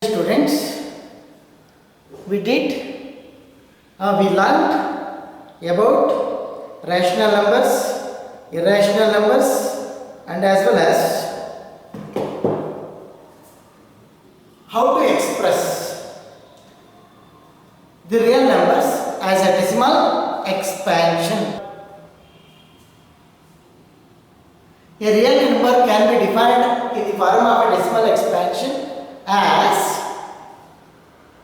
Students, we learned about rational numbers, irrational numbers, and as well as how to express the real numbers as a decimal expansion. A real number can be defined in the form of a decimal expansion as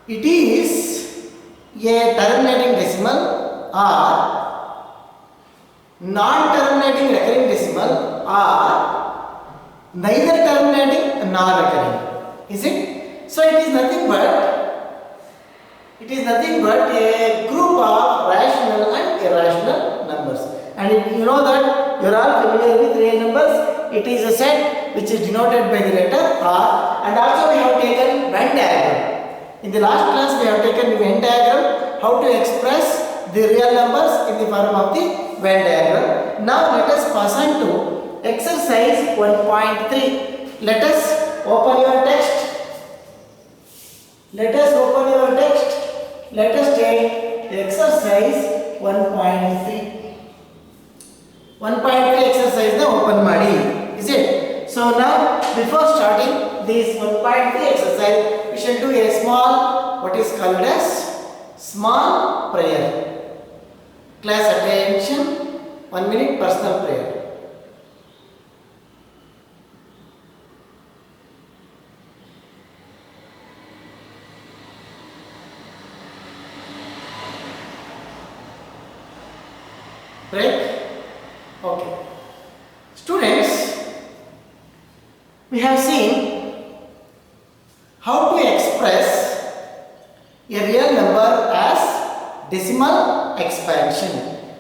it is a terminating decimal or non-terminating recurring decimal or neither terminating nor recurring. Is it? So it is nothing but a group of rational and irrational numbers. And you know that you are all familiar with real numbers. It is a set which is denoted by the letter R, and also we have taken Venn diagram. In the last class we have taken the Venn diagram, how to express the real numbers in the form of the Venn diagram. Now let us pass on to exercise 1.3. Let us open your text. Let us take exercise 1.3. 1.3 exercise na open ಮಾಡಿ. Is it? So now before starting this 1.3 exercise, we shall do a small, what is called as small prayer. Class attention, 1 minute personal prayer. Break. Okay. Students, we have seen how to express a real number as decimal expansion.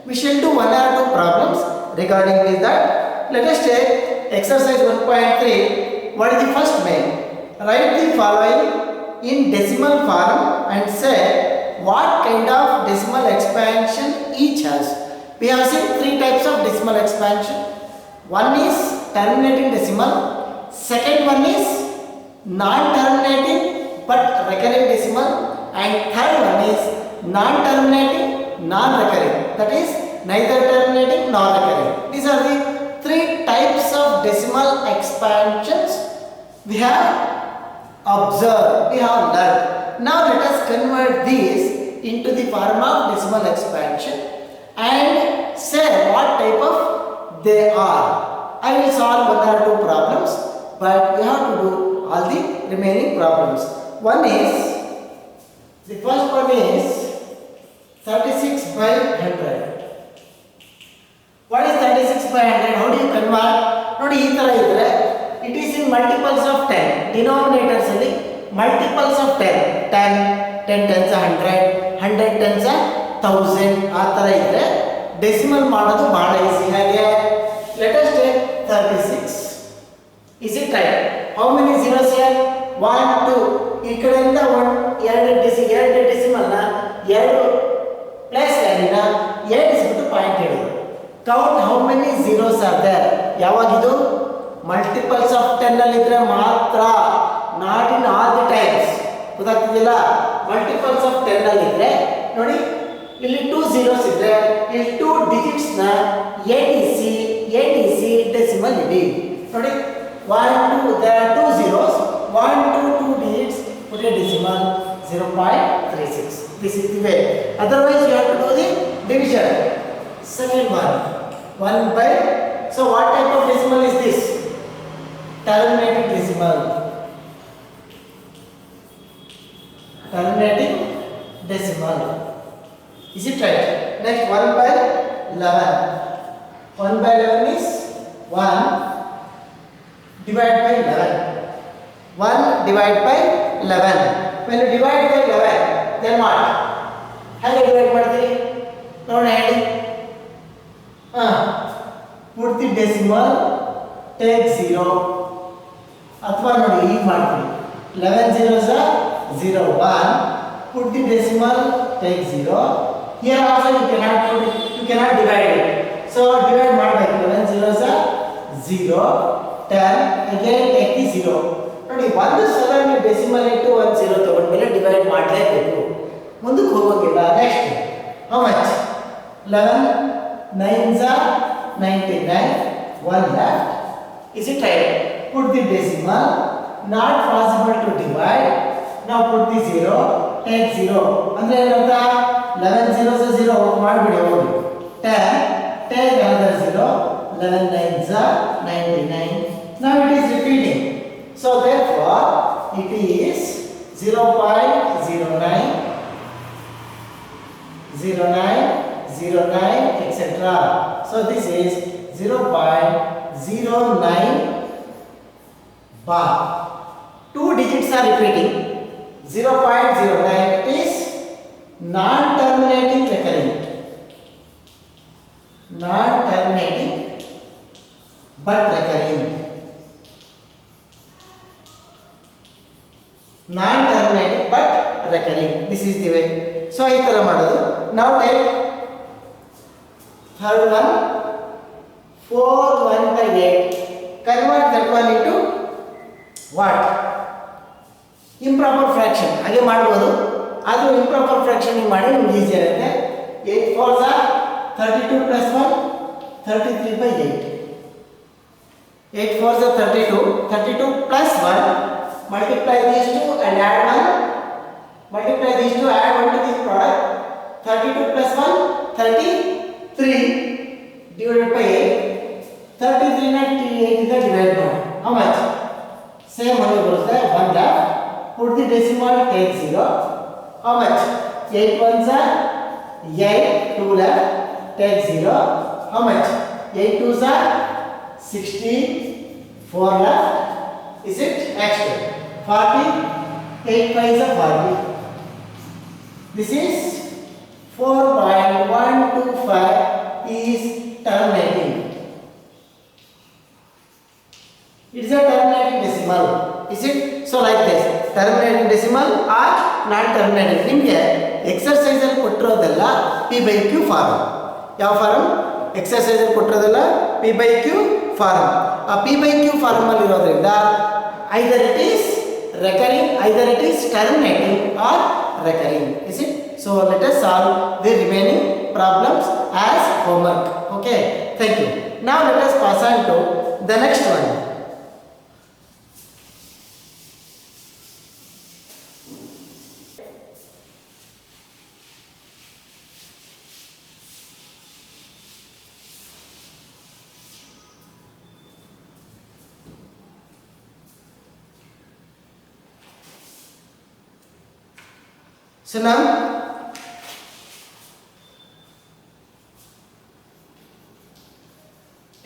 We shall do one or two problems regarding this that. Let us take exercise 1.3. What is the first main? Write the following in decimal form and say what kind of decimal expansion each has. We have seen three types of decimal expansion. One is terminating decimal, second one is non-terminating but recurring decimal, and third one is non-terminating, non-recurring, that is neither terminating nor recurring. These are the three types of decimal expansions we have observed, we have learned. Now let us convert these into the form of decimal expansion and say what type of they are. I will solve one or two problems, but you have to do all the remaining problems. The first one is 36 by 100. What is 36 by 100? How do you convert? Nodi ee tara idre, it is in multiples of 10. Denominators alli multiples of 10. 10 tens are 100, 100 tens are 1000. ಆ ತರ ಇದ್ರೆ decimal ಮಾಡೋದು ಬಹಳ easy. ಹಾಗೆ let us take 36. Is it right? How many zeros here? 1 2. ಈ ಕಡೆಯಿಂದ 1 2 decimal ನ 2 plus ವ್ಯಾಲ್ಯೂನ 8 ಇಸ್ಬಿಟ್ಟು ಪಾಯಿಂಟ್ ಇಡೋದು. Count how many zeros are there. ಯಾವಾಗಿದು ಮಲ್ಟಿಪಲ್ಸ್ ಆಫ್ 10 ಅಲ್ಲಿ ಇದ್ರೆ ಮಾತ್ರ, not in all the times. ಗೊತ್ತಾಗ್ತಿದಿಲ್ಲ? ಮಲ್ಟಿಪಲ್ಸ್ ಆಫ್ 10 ಅಲ್ಲಿ ಇದ್ರೆ ನೋಡಿ ಇಲ್ಲಿ 2 zeros ಇದ್ರೆ ಇಲ್ಲಿ 2 digits ನ ADC decimal ಇಡಿ. ನೋಡಿ 1 2 there are 2 zeros, 1 2 digits, put a decimal 0.36. This is the way. Otherwise you have to do the division. Second one 1 by, so what type of decimal is this? Terminating decimal. Terminating decimal. Is it right? Next 1 by 11. 1 by 11 is 1 divided by 11. 1 divided by 11. When you divide by 11, then what? How do you divide ಮಾಡ್ತೀರಿ? ನೋಡಿ ಹೇಳಿ. Put the decimal, take 0. ಅಥವಾ ನೋಡಿ ಈಗ ಮಾಡ್ತೀವಿ. 11 zeros are 0 1. Put the decimal, take 0. Here also you cannot divide it. So divide ಮಾಡಬೇಕು. 11 zeros are 0, 10, again take the 0. ನೋಡಿ ಒಂದು ಸಲ ನೀವು ಡೆಸಿಮಲ್ ಇಂಟು 1 0 ತಗೊಂಡ್ಮೇಲೆ ಡಿವೈಡ್ ಮಾಡಲೇಬೇಕು, ಮುಂದಕ್ಕೆ ಹೋಗೋಂಗಿಲ್ಲ. Next how much 11 9s are 99, 1 left. Is it right? Put the decimal. Not possible to divide. Now put the 0. Take 0. ಅಂದ್ರೆ ಏನಂತ 11 zeros 0 ಮಾಡಿಬಿಡಿ ಹೋಗಿ. 10 take another 0. 11 9s are 99. Now it is repeating. So therefore it is 0.09 09 09 etc. So this is 0.09 bar. Two digits are repeating. 0.09 is non-terminating recurrent. Non-terminating but recurring. Non-terminating but recurring. This is the way. So ಈ ತರ ಮಾಡೋದು. Now take third one 4 1 by 8. Convert that one into what? Improper fraction. ಹಾಗೆ ಮಾಡಬಹುದು. ಅದು improper fraction ಮಾಡಿ ನಿಮಗೆ easy ಆಗುತ್ತೆ. 8 4s are 32 plus 1 33 by 8. 8 4s are 32. 32 plus 1. Multiply these two and add 1. Multiply these two, add 1 to this product. 32 plus 1 33 divided by 8. 33 not 8 is the divide by. How much? Same only goes there. 1 left. Put the decimal, take 0. How much? 8 ones are 8. 2 left. Take 0. How much? 8 twos are 16. 4 left. Is it? Next 40. 8 5s are 40. This is 4.125 is terminating. It is a terminating decimal. Is it? So like this. Terminating decimal or not terminating. ನಿಮಗೆ exercise ಅಲ್ಲಿ ಕೊಟ್ಟಿರೋದೆಲ್ಲ p/q form. ಯಾವ form? Exercise ಅಲ್ಲಿ ಕೊಟ್ಟಿರೋದೆಲ್ಲ p/q form. ಆ p/q form ಅಲ್ಲಿ ಇರೋದ್ರಿಂದ either it is recurring, either it is terminating or recurring. Is it? So let us solve the remaining problems as homework. Okay, thank you. Now let us pass on to the next one. So now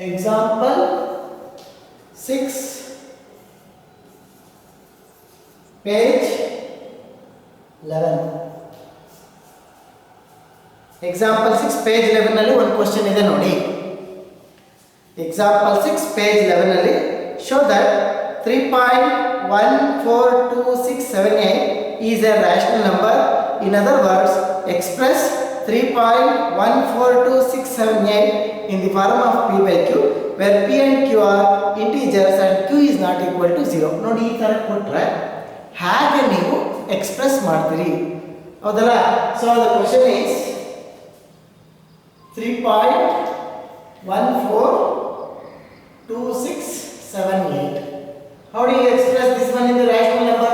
example 6 page 11. Example 6 page 11 ನಲ್ಲಿ ಒಂದು question ಇದೆ ನೋಡಿ. Example 6 page 11 ನಲ್ಲಿ show that 3.142678 is a rational number. In other words, express 3.142678 in the form of p/q, where p and q are integers and q is not equal to 0. ನೋಡಿ ಈ ತರ ಕೊಟ್ರೆ ಹಾಗೆ ನೀವು ಎಕ್ಸ್ಪ್ರೆಸ್ ಮಾಡ್ತೀರಿ, ಹೌದಲ್ಲ? So the question is 3.142678. How do you express this one in the rational number?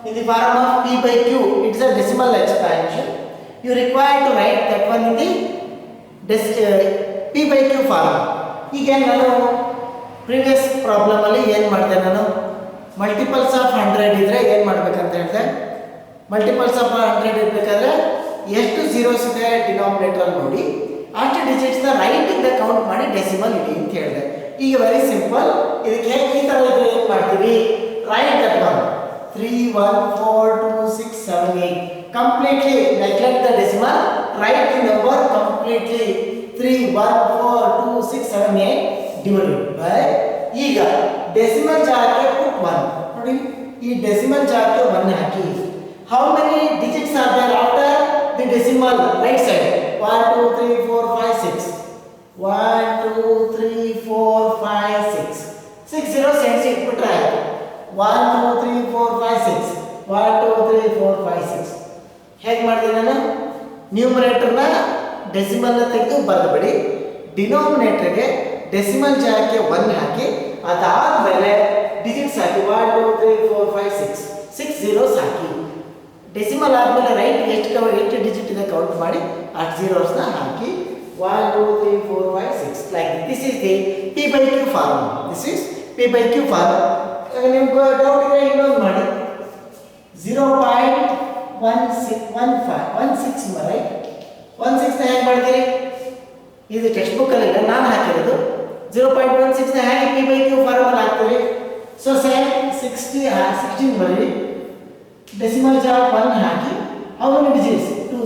In the form of p/q. It is a decimal expansion. You require to write that one in the p/q form. ಈಗ ನಾನು previous problem ಅಲ್ಲಿ ಏನು ಮಾಡಿದೆ, ನಾನು multiples of 100 ಇದ್ರೆ ಏನು ಮಾಡಬೇಕಂತ ಹೇಳಿದೆ. ಮಲ್ಟಿಪಲ್ಸ್ ಆಫ್ 100 ಇರಬೇಕಾದ್ರೆ ಎಷ್ಟು zeros ಇದೆ ಡಿನಾಮಿನೇಟರ್ ನೋಡಿ, ಅಷ್ಟು ಡಿಜಿಟ್ಸ್ನ ರೈಟ್ ಇಂದ ಕೌಂಟ್ ಮಾಡಿ ಡೆಸಿಮಲ್ ಇಡಿ ಅಂತ ಹೇಳಿದೆ. ಈಗ ವೆರಿ ಸಿಂಪಲ್. ಇದಕ್ಕೆ ಈ ಥರ ಇದ್ರೆ ಏನು ಮಾಡ್ತೀವಿ, right that one 3.142678. Completely neglect the decimal, write the number completely 3.142678 divided by. ಈಗ ಡೆಸಿಮಲ್ ಜಾಗಕ್ಕೆ put 1. ನೋಡಿ ಈ ಡೆಸಿಮಲ್ ಜಾಗಕ್ಕೆ 1 ಹಾಕಿ. How many digits are there after the decimal right side? 1 2 3 4 5 6. 1 2 3 4 5 6. 6 zeros ends ಇಟ್ಬಿಟ್ರೆ 1 2 ಹೇಗೆ ಮಾಡಿದೆ ನಾನು ನ್ಯೂಮರೇಟರ್ನ ಡೆಸಿಮಲ್ನ ತೆಗೆದು ಬರೆದುಬಿಡಿ ಡಿನೋಮಿನೇಟರ್ಗೆ ಡೆಸಿಮಲ್ ಜಾಗಕ್ಕೆ 1 ಹಾಕಿ ಅದಾದಮೇಲೆ ಡಿಜಿಟ್ಸ್ ಹಾಕಿ 1 2 3 4 5 6 6 zeros ಹಾಕಿ ಡೆಸಿಮಲ್ ಆದಮೇಲೆ ರೈಟ್ ಎಷ್ಟು ಡಿಜಿಟ್ ಇದೆ ಕೌಂಟ್ ಮಾಡಿ ಆ zeros ನ ಹಾಕಿ 1 2 3 4 5 6 like this is the p by q formula. This is p by q formula. ನಿಮ್ಗೆ ಡೌಟ್ ಇದ್ರೆ ಇನ್ನೊಂದು ಮಾಡಿ 0.16 ರೈಟ್ 16 ನ ಹೇಗೆ ಮಾಡ್ತೀರಿ ಇದು ಟೆಕ್ಸ್ಟ್ ಬುಕ್ ಅಲ್ಲಿ ನಾನು ಹಾಕಿರೋದು 0.16 ನ ಹೇಗೆ p by q ಫಾರ್ಮುಲಾ ಹಾಕ್ತೀವಿ ಸೊ ಸೇಮ್ 16 ಬರೀರಿ ಡೆಸಿಮಲ್ ಜಾಗ 1 ಹಾಕಿ how many digits 2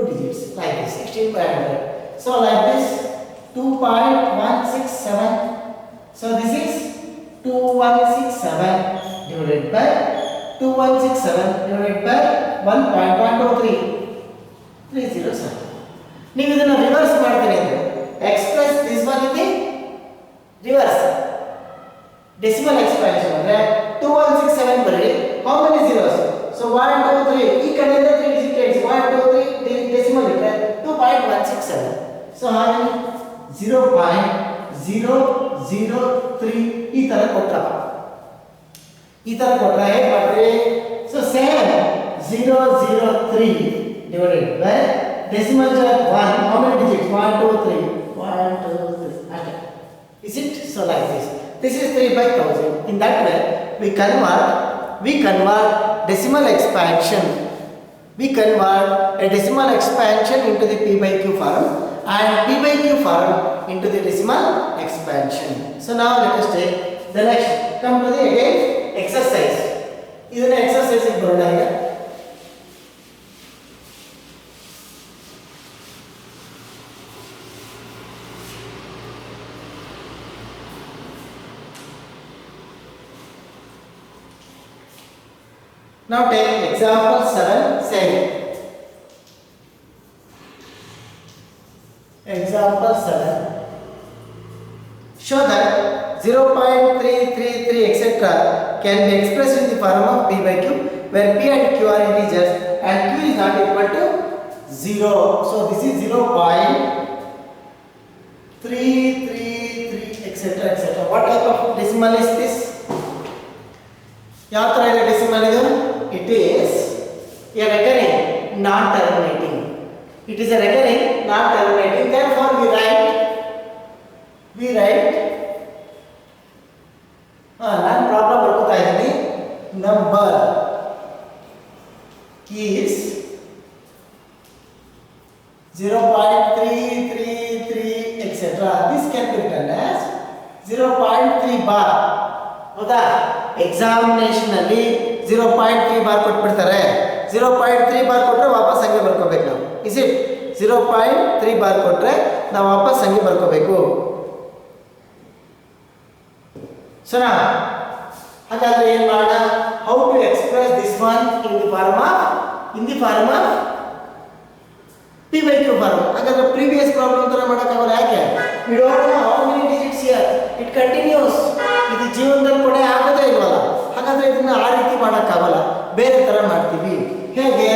digits like this 16 by 100 so like this 2.167 so this is 2167 divided by 2167 divided by 1.123 307 ನೀವು ಇದನ್ನ ರಿವರ್ಸ್ ಮಾಡ್ತೀನಿ ಅಂದ್ರೆ x plus this one is the reverse decimal expansion ಅಂದ್ರೆ 2167 ಬರೀ how many zeros so 1 2 3 ಈ ಕಡೆಯಿಂದ 3 digits 1 2 3 decimal ಇದ್ರೆ 2.167 so ಹಾಗೆ 0.003 ಈ ತರ ಕೊಟ್ಟಪ್ಪ ಈ ತರ ಕೊಟ್ರೆ ಹೇಗೆ ಮಾಡ್ತೀವಿ so same 003 divided by decimal ಜಾಗ 1 how many digits 1 2 3 1 2 3 ಅಷ್ಟೇ is it so like this is 3 by 1000 in that way we convert decimal expansion a decimal expansion into the p by q form and p by q form into the decimal expansion so now let us take the next come to the again exercise ಇದನ್ನ exercise ಗೆ ಬರೋಣ ಈಗ now take example 7 same example 7 show that 0.333 etc can be expressed in the form of p by q where p and q are integers and q is not equal to 0 so this is 0.333 etc what type of decimal is this ಯಾವ ತರ ಇದೆ decimal ಇದು it is a recurring non terminating it is a recurring non terminating therefore we write ನಾನು problem ಬರ್ಕೋತಾ ಇದ್ದೀನಿ number is 0.333 etc this can be written as 0.3 bar ಹೌದಾ examination ಅಲ್ಲಿ 0.3 bar ಕೊಟ್ಬಿಡ್ತಾರೆ 0.3 bar ಕೊಟ್ರೆ ವಾಪಸ್ ಹಂಗೆ ಬರ್ಕೋಬೇಕು ನಾವು ಇಸ್ ಇಟ್ 0.3 ಬಾರ್ ಕೊಟ್ರೆ ನಾವು ವಾಪಸ್ ಹಂಗೆ ಬರ್ಕೋಬೇಕು ಸೊ ನಾ ಹಾಗಾದ್ರೆ ಏನು ಮಾಡೋಣ how to express this one in the form of p by q form ಹಾಗಾದ್ರೆ ಪ್ರೀವಿಯಸ್ ಪ್ರಾಬ್ಲಮ್ ತರ ಮಾಡೋಕ್ಕಾಗಲ್ಲ ಯಾಕೆ we don't know how many digits here it continues ಇದು ಜೀವನದಲ್ಲಿ ಕೊನೆ ಆಗೋದೇ ಇಲ್ವಲ್ಲ ಹಾಗಾದ್ರೆ ಇದನ್ನ ಆ ರೀತಿ ಮಾಡೋಕ್ಕಾಗಲ್ಲ ಬೇರೆ ತರ ಮಾಡ್ತೀವಿ ಹೇಗೆ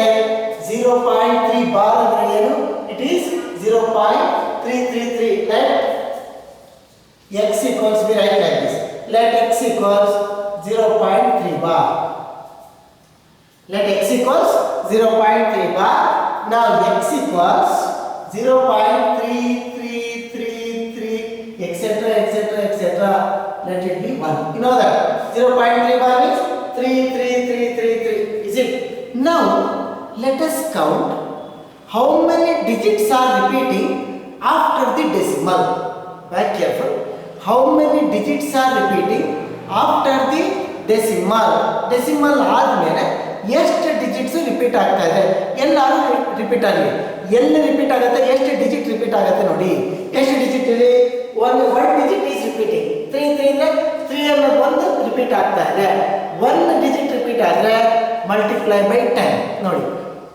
0.3 ಬಾರ್ ಅಂದ್ರೆ ಏನು it is 0.333 let x equals we write like this let x equals 0.3 bar let x equals 0.3 bar now x equals 0.3333 etc let it be 1 you know that 0.3 bar means 33333 is it now let us count how many digits are repeating after the decimal very careful how many digits are repeating after the decimal ಆದ್ಮೇಲೆ ಎಷ್ಟು digits repeat ಆಗ್ತಾ ಇದೆ ಎಲ್ಲಾರು repeat ಆಗಲಿ ಎಲ್ಲಿ repeat ಆಗುತ್ತೆ ಎಷ್ಟು digit repeat ಆಗುತ್ತೆ ನೋಡಿ ಎಷ್ಟು ಡಿಜಿಟ್ ಇದೆ one digit is repeating 3 ಅಂದ್ರೆ 3 ಅನ್ನೋದು ಒಂದು ರಿಪೀಟ್ ಆಗ್ತಾ ಇದೆ ಒಂದು ಡಿಜಿಟ್ ರಿಪೀಟ್ ಆದ್ರೆ ಮಲ್ಟಿಪ್ಲೈ ಬೈ 10 ನೋಡಿ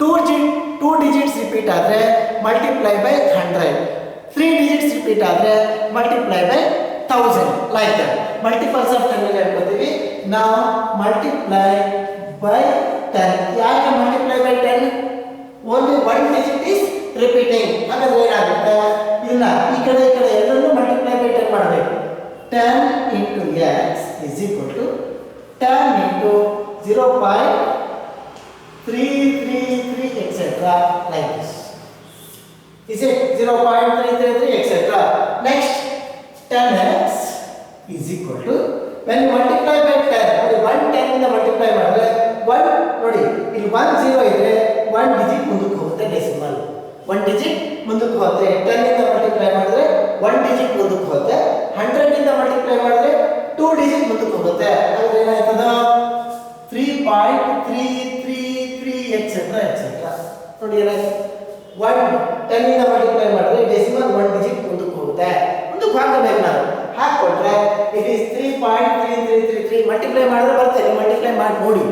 2 digits ರಿಪೀಟ್ ಆದ್ರೆ ಮಲ್ಟಿಪ್ಲೈ ಬೈ 100 3 digits ರಿಪೀಟ್ ಆದ್ರೆ multiply by 1000 like that multiples of 10 ಅಲ್ಲಿ ಹೇಳ್ಕೊತೀವಿ ನಾವು multiply by 10 ಯಾಕೆ multiply by 10 ರಿಪೀಟಿಂಗ್. ಹಾಗಾದ್ರೆ ಏನಾಗುತ್ತೆ, ಇದನ್ನ ಈ ಕಡೆ ಎರಡನ್ನೂ ಮಲ್ಟಿಪ್ಲೈ ಬೈ 10 ಮಾಡಬೇಕು. 10 into x is equal to 10 into 0.333 etc. like this. Is it 0.333 etc. Next 10x is equal to, when you multiply by 10, ನೋಡಿ 1 10 ಇಂದ ಮಲ್ಟಿಪ್ಲೈ ಮಾಡಿದ್ರೆ 1 ನೋಡಿ ಇಲ್ಲಿ 1 0 ಇದ್ರೆ 1 ಡಿಜಿಟ್ ಮುಂದಕ್ಕೆ ಹೋಗುತ್ತೆ, ಡೆಸಿಮಲ್ 1 ಡಿಜಿಟ್ ಮುಂದಕ್ಕೆ ಹೋಗುತ್ತೆ. 10 ಇಂದ ಮಲ್ಟಿಪ್ಲೈ ಮಾಡಿದ್ರೆ 1 ಡಿಜಿಟ್ ಮುಂದಕ್ಕೆ ಹೋಗುತ್ತೆ. 100 ಇಂದ ಮಲ್ಟಿಪ್ಲೈ ಮಾಡಿದ್ರೆ 2 ಡಿಜಿಟ್ ಮುಂದಕ್ಕೆ ಹೋಗುತ್ತೆ. ಹಾಗಾದ್ರೆ ಏನಾಯ್ತದ 3.333 ಎಕ್ಸೆಟ್ರಾ ಎಕ್ಸೆಟ್ರಾ. ನೋಡಿ ಏನಾಯ್ತು, 1 10 ಇಂದ ಮಲ್ಟಿಪ್ಲೈ ಮಾಡಿದ್ರೆ ಡೆಸಿಮಲ್ 1 ಡಿಜಿಟ್ ಮುಂದಕ್ಕೆ ಹೋಗುತ್ತೆ. ಮುಂದಕ್ಕೆ ಹಾಕಬೇಕು ನಾವು, ಹಾಕೊಟ್ರೆ ಇಟ್ ಈಸ್ 3.3333. ಮಲ್ಟಿಪ್ಲೈ ಮಾಡಿದ್ರೆ ಬರ್ತದೆ, ಮಲ್ಟಿಪ್ಲೈ ಮಾಡಿ ನೋಡಿ.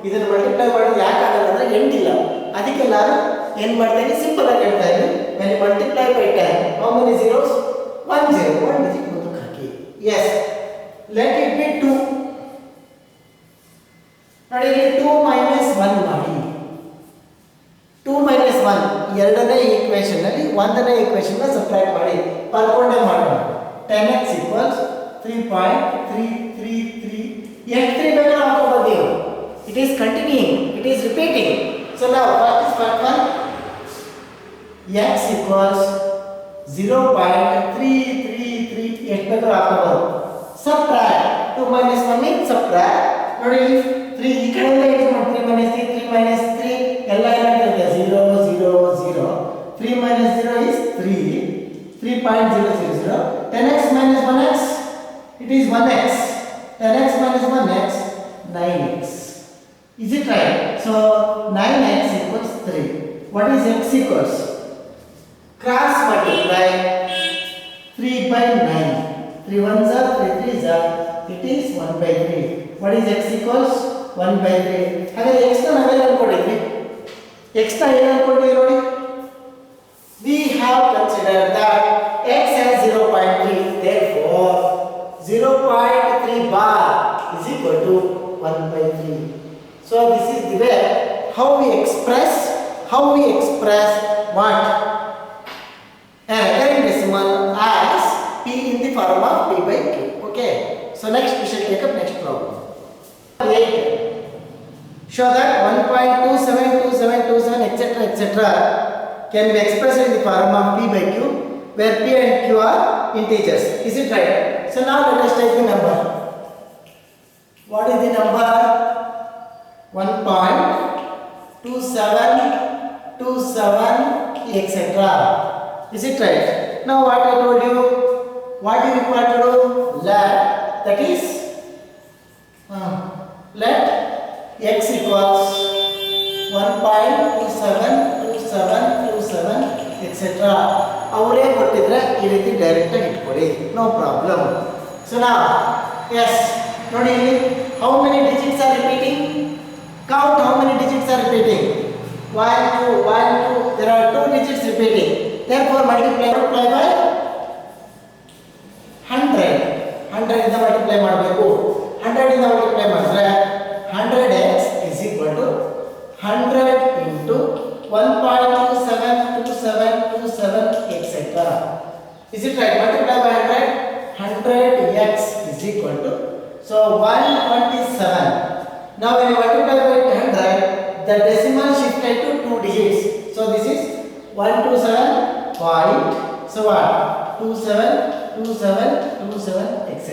ಇದನ್ನು ಮಲ್ಟಿಪ್ಲೈ ಮಾಡೋದು ಯಾಕೆ ಆಗಲ್ಲ ಅಂದ್ರೆ ಎಂಡ್ ಇಲ್ಲ, ಅದಕ್ಕೆ ನಾನು ಏನು ಮಾಡ್ತೇನೆ, ಸಿಂಪಲ್ ಆಗಿ ಹೇಳ್ತಾ ಇದ್ದೀನಿ. when you multiply by 10, how many zeros? 1 0, 1 digit ಮುಂದಕ್ಕೆ ಹಾಕಿ. yes, let it be 2. ನೋಡಿ ಇಲ್ಲಿ 2 minus 1 ಮಾಡಿ. 2 minus 1 ಎರಡನೇ ಈಕ್ವೇಷನ್ ಅಲ್ಲಿ ಒಂದನೇ ಈಕ್ವೇಷನ್ ನ ಸಬ್ಟ್ರಾಕ್ಟ್ ಮಾಡಿ, ಬರ್ಕೊಂಡೇ ಮಾಡೋಣ. 10x equals 3.333. ಎಷ್ಟು 3 ಬೇಕಾದ್ರೂ ಹಾಕೋಬಹುದು ನೀವು. It is continuing, it is repeating. So now what is part 1? x equals 0.333. ಎಷ್ಟು ಬೇಕಾದ್ರೂ ಹಾಕೋಬಹುದು. Subtract 2 minus 1 means subtract. ನೋಡಿ 3 ಈ ಕಡೆಯಿಂದ ಇದು ಮಾಡಿ 3 minus 3, 3 minus 3 ಎಲ್ಲ ಏನಾಗ್ತದೆ 0 0 0. 3 minus 0 is 3. 3.000. 10x minus 1x, it is 1x. 10x minus 1x, 9x. Is it right? So 9x equals 3. What is x equals? Cross multiply 3 by 9. 3 1s are 3 3s are. It is 1 by 3. What is x equals? 1 by 3. ಹಾಗಾದ್ರೆ x ನ ನಾವೇನು ಅನ್ಕೊಂಡಿದ್ವಿ? x ನ ಏನು ಅನ್ಕೊಂಡಿದ್ವಿ ನೋಡಿ? We have considered that x has 0.3. Therefore 0.3 bar is equal to 1 by 3. So this is the way how we express what? A recurring decimal as p in the form of p by q. Okay. So next we shall take up next problem. 8. Show that 1.272727 etc. etc. can be expressed in the form of p by q, where p and q are integers. Is it right? So now let us take the number. What is the number? 1.2727 etc. Is it right? Now what I told you, what you require to do? That is let x equals 1.272727 etc. ಅವರೇ ಕೊಟ್ಟಿದ್ರೆ ಈ ರೀತಿ direct ಆಗಿ ಇಟ್ಕೊಳ್ಳಿ, no problem. So ನಾವು S ನೋಡಿ ಇಲ್ಲಿ how many digits are repeating? Count how many digits are repeating. 1 2 1 2, there are 2 digits repeating. Therefore multiply by 100. 100 ಇಂದ ಮಲ್ಟಿಪ್ಲೈ ಮಾಡಬೇಕು. 100 ಇಂದ ಮಲ್ಟಿಪ್ಲೈ ಮಾಡಿದ್ರೆ 100x is equal to 100 into 1.272727 etc. Is it right? Multiply by 100. 100x is equal to, so 127. Now when you multiply by 100, the decimal shifted to 2 digits. So this is 127 point, so what? 27 27 27 etc.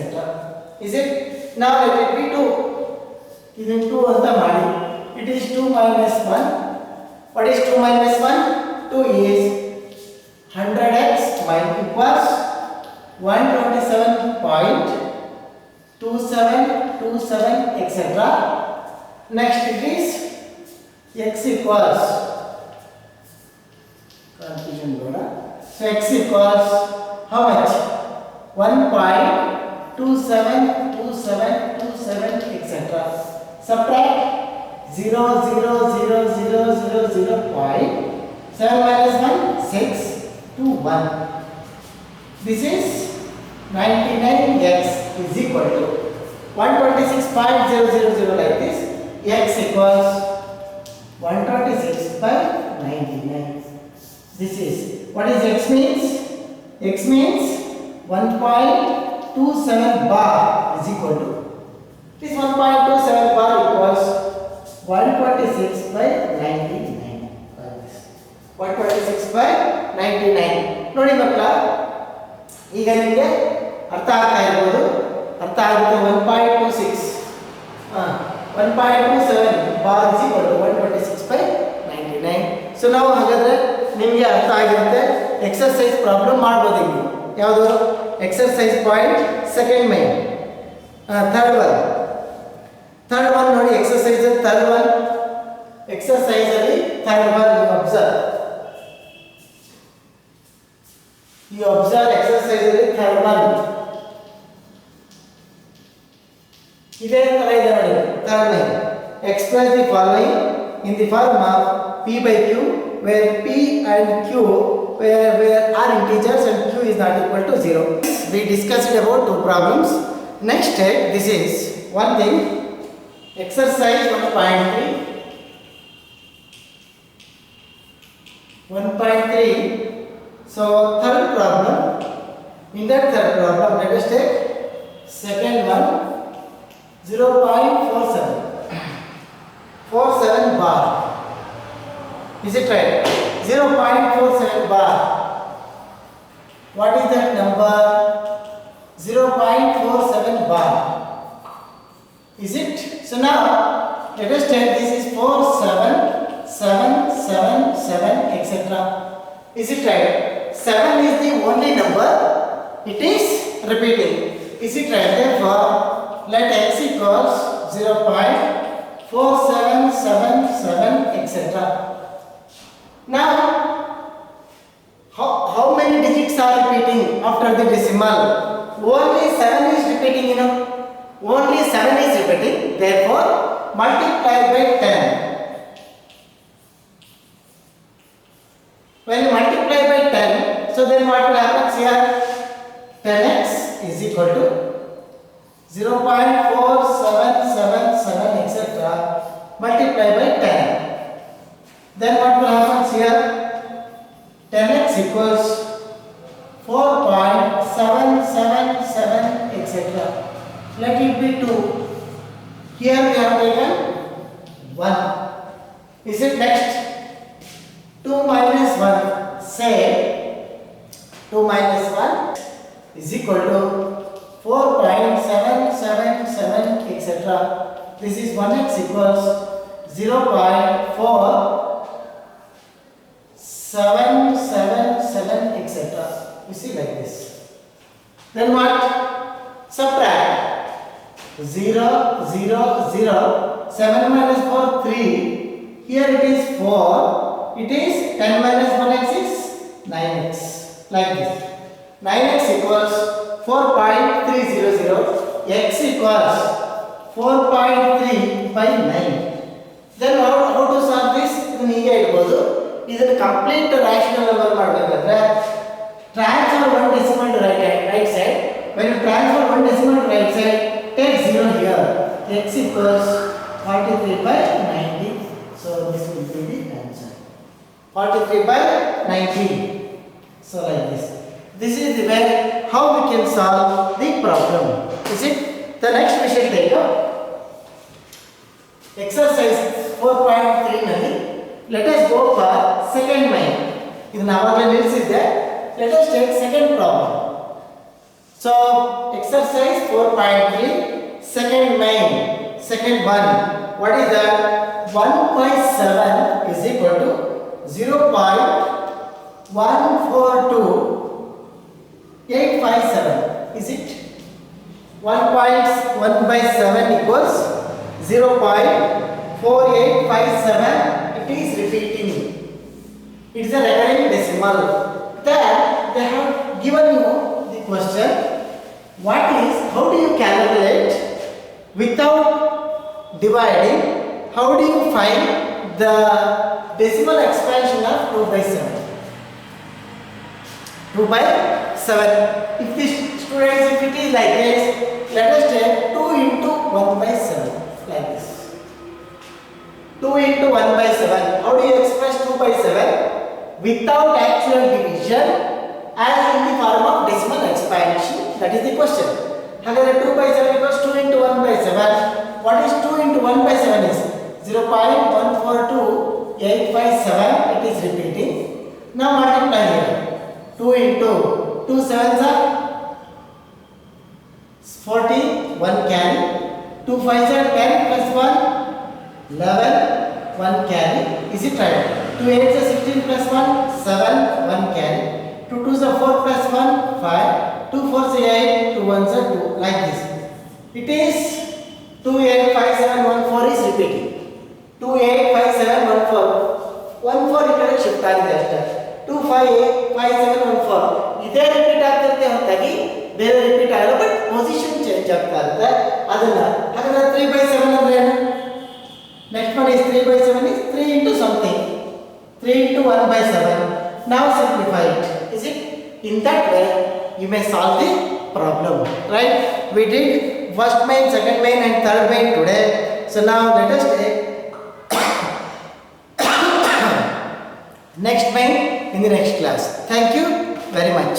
Is it? Now let it be 2. This is 2 anta ಮಾಡಿ. It is 2 minus 1. What is 2 minus 1? 2 is 100x equals 127.2727 etc. Next it is x equals, confusion boda. So x equals how much? 1.272727 etc. Subtract 0 0 0 0 0 0 point. 7 minus 1 6 2 1. This is 99x is equal to 126.000 like this. X equals 126 by 99. This is what is x means? X means 1.27 bar is equal to this 1.27 bar equals 126 by 99 like this 126 by 99 ನೋಡಿ ಮಕ್ಕಳ ಈಗ ನಿಮಗೆ ಅರ್ಥ ಆಗ್ತಾ ಇರಬಹುದು ಅರ್ಥ ಆಗುತ್ತೆ 1.26 1.27 bar is equal to 126 by 99 so ನಾವು ಹಾಗಾದ್ರೆ ನಿಮಗೆ ಅರ್ಥ ಆಗಿರುತ್ತೆ ಎಕ್ಸರ್ಸೈಸ್ ಪ್ರಾಬ್ಲಮ್ ಮಾಡಬಹುದು ಇಲ್ಲಿ ಯಾವುದು exercise point second main third one ನೋಡಿ ಎಕ್ಸರ್ಸೈಸ್ ಥರ್ಡ್ ಒನ್ ಎಕ್ಸರ್ಸೈಸ್ ಅಲ್ಲಿ third one you observe exercise ಅಲ್ಲಿ ಥರ್ಡ್ ಒನ್ ಇದೇ ತರ ಇದೆ ನೋಡಿ third line express the following in the form of p by q where p and q where are integers and q is not equal to 0. We discussed about two problems. Next this is one thing exercise 1.3 so third problem in that third problem let us take second one 0.47 bar is it right 0.47 bar what is that number 0.47 bar is it so now let us take this is 47777 etc is it right 7 is the only number it is repeating is it right therefore let x equals 0.4777 etc now how many digits are repeating after the decimal only 7 is repeating only 7 is repeating therefore multiply by 10 when you multiply by 10 so then what will happen here 10x is equal to 0.4777 etc multiply by 10 then what will happen here 10x equals 4.777 etc let it be 2 here we have taken 1 is it next 2 minus 1 say 2 minus 1 is equal to 4.777 etc this is 1x equals 0.4777 etc you see like this then what subtract 0 0 0 7 minus 4 3 here it is 4 it is 10 minus 1x is 9x like this 9x equals 4.300 x equals 4.3 by 9 then how to solve this ಇದನ್ನ ಹೀಗೆ ಇಡಬಹುದು ಇದನ್ನ complete rational number ಮಾಡಬೇಕಾದ್ರೆ transfer one decimal to right side when you transfer one decimal to right side take 0 here x equals 43 by 90 so this will be the answer 43 by 90 so like this is the way how we can solve the problem is it the next we shall take exercise 4.3 ನಲ್ಲಿ let us go for second main ಇದನ್ನ ಆವಾಗಲೇ ನಿಲ್ಲಿಸಿದ್ದೆ let us take second problem so exercise 4.3 second main second one what is that 1.7 is equal to 0.142857 is it 1 by 7 equals 0.4857 it is repeating it is a recurring decimal then they have given you the question what is how do you calculate without dividing how do you find the decimal expansion of 2 by 7 2 by 7 if the students if it is like this let us take 2 into 1 by 7 like this 2 into 1 by 7 how do you express 2 by 7 without actual division as in the form of decimal expansion? That is the question. However, 2 by 7 equals 2 into 1 by 7. What is 2 into 1 by 7 is? 0.142857. It is repeating. Now multiply here. 2 into 2 sevens are 40, 1 carry. 2 5s are 10 plus 1, 11, 1 carry. Is it right? 2 8s are 16 plus 1, 7, 1 carry. 2 2s are 4 plus 1, 5. 2 4s are 8, 2 1s are 2. Like this. It is 2 8 5 7 1 4 is repeating. 2 8 5 7 1 4. 1 4 इकडे shift ಆಗಿದೆ ಅಷ್ಟೇ. 2 5 8 5 7 1 4 ಇದೇ repeat ಆಗ್ತಿರುತ್ತೆ ಹೊರತಾಗಿ ಬೇರೆ repeat ಆಗಲ್ಲ, but position change ಆಗ್ತಾ ಇರುತ್ತೆ. ಅದನ್ನ ಹಾಗಾದ್ರೆ 3 by 7 ಅಂದ್ರೆ ಏನು? Next one is 3 by 7 is 3 into something. 3 into 1 by 7. Now simplify it. Is it? In that way you may solve the problem, right? We did first main, second main and third main today. So now let us take next main in the next class. Thank you very much.